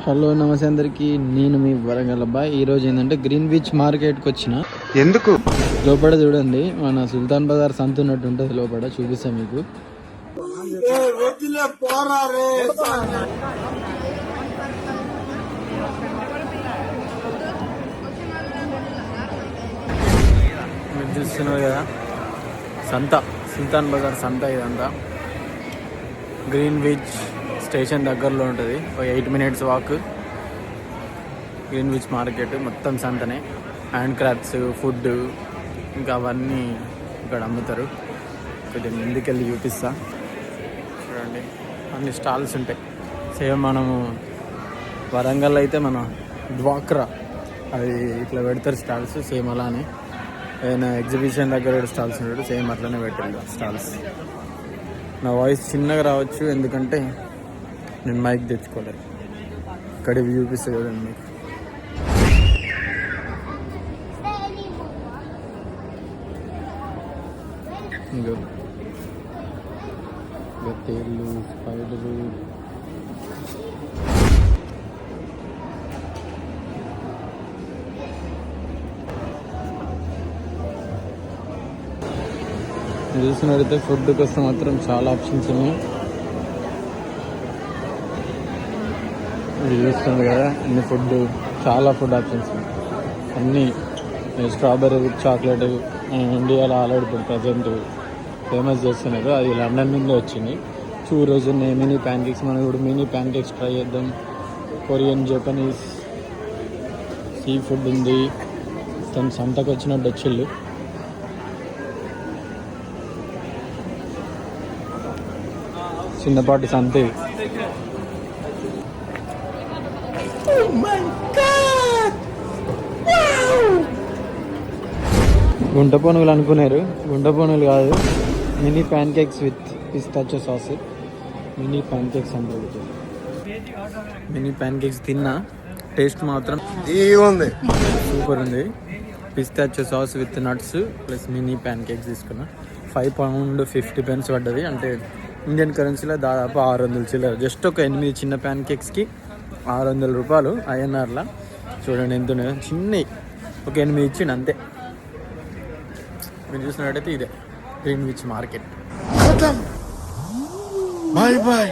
Hello నమస్తే అందరికి, నేను మీ వరంగల్ అబ్బాయి. ఈరోజు ఏంటంటే గ్రీన్ బీచ్ మార్కెట్కి వచ్చిన. ఎందుకు లోపల చూడండి, మన సుల్తాన్ బజార్ సంత ఉన్నట్టు ఉంటుంది. లోపల చూపిస్తాను మీకు. మీరు చూస్తున్నారు కదా, సంత, సుల్తాన్ బజార్ సంత. ఇదంతా గ్రీన్ బీచ్ స్టేషన్ దగ్గరలో ఉంటుంది. ఒక 8 minutes walk. Green beach market మొత్తం సంతనే. హ్యాండ్ క్రాఫ్ట్స్, ఫుడ్, ఇంకా అవన్నీ ఇక్కడ అమ్ముతారు. కొద్దిగా ముందుకెళ్ళి చూపిస్తా. చూడండి, అన్ని స్టాల్స్ ఉంటాయి. సేమ్ మనము వరంగల్ అయితే మన డ్వాక్రా అది ఇట్లా పెడతారు స్టాల్స్. సేమ్ అలానే ఏదైనా ఎగ్జిబిషన్ దగ్గర స్టాల్స్ ఉంటాడు, సేమ్ అట్లనే పెట్టారు స్టాల్స్. నా వాయిస్ చిన్నగా రావచ్చు, ఎందుకంటే నేను మైక్ తెచ్చుకోలేదు. ఇక్కడ చూపిస్తే చూడండి మీకు. ఇంకో గత్తేళ్ళు, స్పైడరు, చూసినట్టయితే ఫుడ్ కోసం మాత్రం చాలా ఆప్షన్స్ ఉన్నాయి. ఇది చూస్తుంది కదా, అన్ని ఫుడ్, చాలా ఫుడ్ ఆప్షన్స్ అన్నీ. స్ట్రాబెర్రీ విత్ చాక్లెట్ ఇండియాలో ఆల్రెడీ ఇప్పుడు ప్రజెంట్ ఫేమస్ చేస్తున్నారు. అది లండన్ నుండి వచ్చింది. 2 రోజు ఉన్నాయి మినీ ప్యాన్ కేక్స్. మనం ఇప్పుడు మినీ ప్యాన్ కేక్స్ ట్రై చేద్దాం. కొరియన్, జపనీస్, సీ ఫుడ్ ఉంది. తను సంతకు వచ్చినట్టు వచ్చిళ్ళు. చిన్నపాటి సంత ఇది. గుంట పోనుగులు అనుకున్నారు, గుంట పోనుగులు కాదు, mini pancakes with pistachio sauce. Mini pancakes అంటే మినీ ప్యాన్ కేక్స్ తిన్నా, టేస్ట్ మాత్రం సూపర్ ఉంది. Pistachio sauce with nuts plus mini pancakes తీసుకున్నా. £5.50 పడ్డది. అంటే ఇండియన్ కరెన్సీలో దాదాపు 600 చిల్లర. జస్ట్ ఒక 8 చిన్న ప్యాన్ కేక్స్కి ₹600 INRలా. చూడండి ఎంత ఉన్నాయో. చిన్నవి ఒక 8 ఇచ్చిండు అంతే. మీరు చూసినట్టయితే ఇదే green beach market. Bye bye.